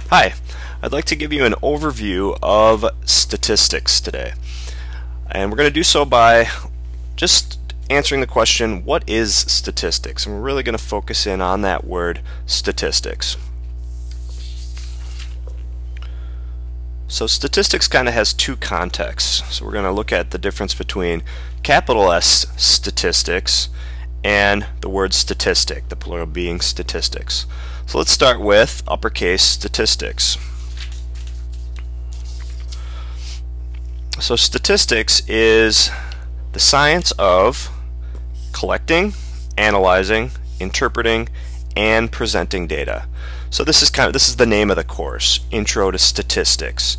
Hi, I'd like to give you an overview of statistics today. And we're going to do so by just answering the question, what is statistics? And we're really going to focus in on that word, statistics. So statistics kind of has two contexts. So we're going to look at the difference between capital S statistics and the word statistic, the plural being statistics. So let's start with uppercase statistics. So statistics is the science of collecting, analyzing, interpreting, and presenting data. So this is the name of the course, Intro to Statistics.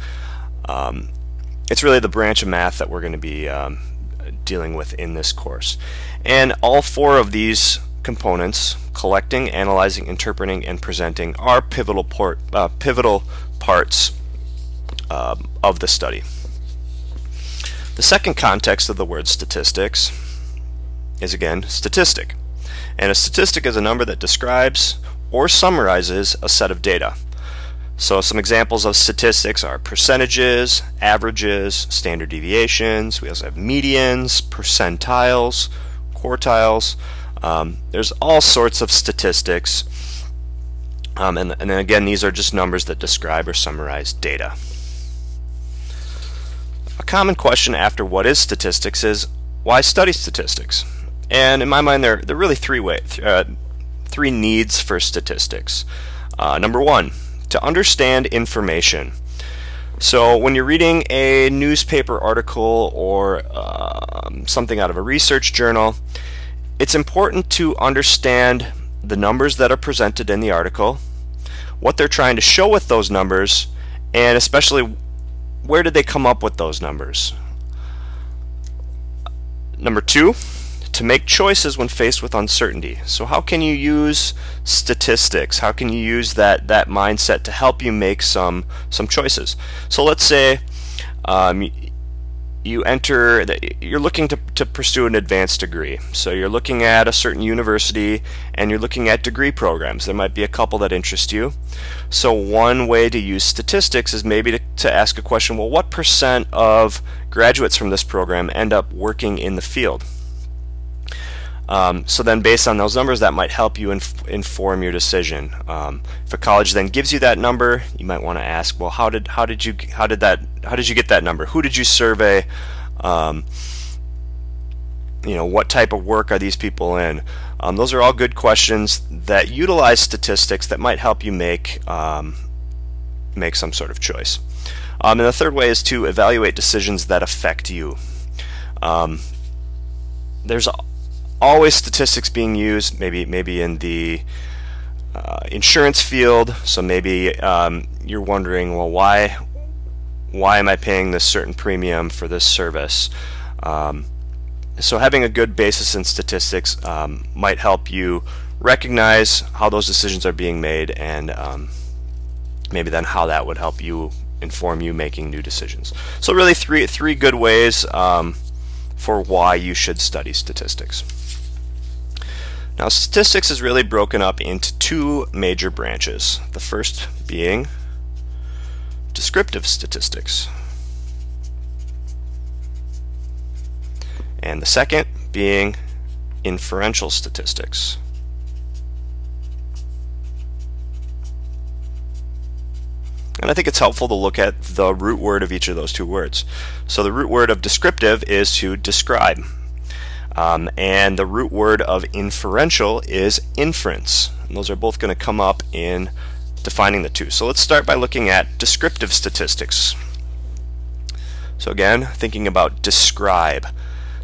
It's really the branch of math that we're going to be dealing with in this course. And all four of these components, collecting, analyzing, interpreting, and presenting, are pivotal parts of the study. The second context of the word statistics is, again, statistic. And a statistic is a number that describes or summarizes a set of data. So some examples of statistics are percentages, averages, standard deviations. We also have medians, percentiles, quartiles. There's all sorts of statistics. And then again, these are just numbers that describe or summarize data. A common question after what is statistics is, why study statistics? And in my mind, there are really three needs for statistics. Number one, to understand information. So when you're reading a newspaper article or something out of a research journal, it's important to understand the numbers that are presented in the article, what they're trying to show with those numbers, and especially where did they come up with those numbers. Number two, to make choices when faced with uncertainty. So how can you use statistics? How can you use that mindset to help you make some choices? So let's say you're looking to pursue an advanced degree. So you're looking at a certain university and you're looking at degree programs. There might be a couple that interest you. So one way to use statistics is maybe to ask a question, well, what % of graduates from this program end up working in the field? So then based on those numbers, that might help you inform your decision. If a college then gives you that number, you might want to ask, well, how did you get that number? Who did you survey? What type of work are these people in? Those are all good questions that utilize statistics that might help you make some sort of choice. And the third way is to evaluate decisions that affect you. There's always statistics being used, maybe in the insurance field. So maybe you're wondering, well, why am I paying this certain premium for this service? So having a good basis in statistics might help you recognize how those decisions are being made, and maybe then how that would help you inform you making new decisions. So really three good ways for why you should study statistics. Now, statistics is really broken up into two major branches. The first being descriptive statistics, and the second being inferential statistics. And I think it's helpful to look at the root word of each of those two words. So the root word of descriptive is to describe. And the root word of inferential is inference. And those are both going to come up in defining the two. So let's start by looking at descriptive statistics. So again, thinking about describe.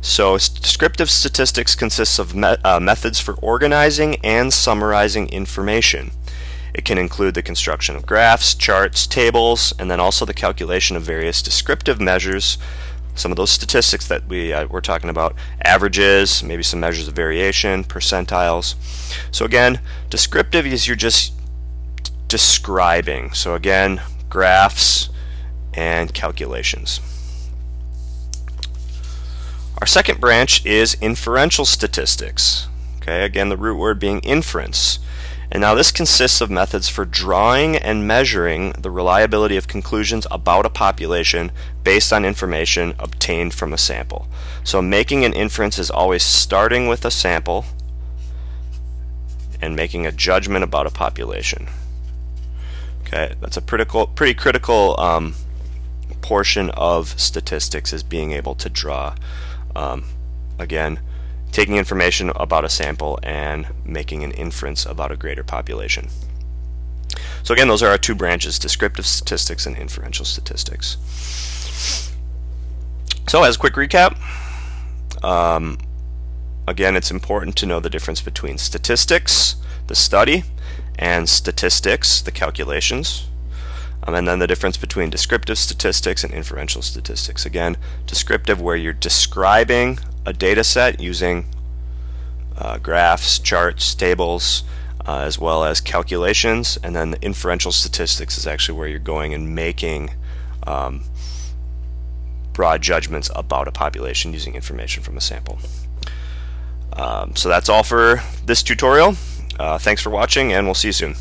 So descriptive statistics consists of methods for organizing and summarizing information. It can include the construction of graphs, charts, tables, and then also the calculation of various descriptive measures. Some of those statistics that we're talking about, averages, maybe some measures of variation, percentiles. So again, descriptive is you're just describing. So again, graphs and calculations. Our second branch is inferential statistics. Okay, again, the root word being inference. And now this consists of methods for drawing and measuring the reliability of conclusions about a population based on information obtained from a sample. So making an inference is always starting with a sample and making a judgment about a population. Okay, that's a pretty critical portion of statistics, is being able to draw, again, taking information about a sample and making an inference about a greater population. So again, those are our two branches, descriptive statistics and inferential statistics. So as a quick recap, again, it's important to know the difference between statistics, the study, and statistics, the calculations. And then the difference between descriptive statistics and inferential statistics. Again, descriptive, where you're describing a data set using graphs, charts, tables, as well as calculations. And then the inferential statistics is actually where you're going and making broad judgments about a population using information from a sample. So that's all for this tutorial. Thanks for watching, and we'll see you soon.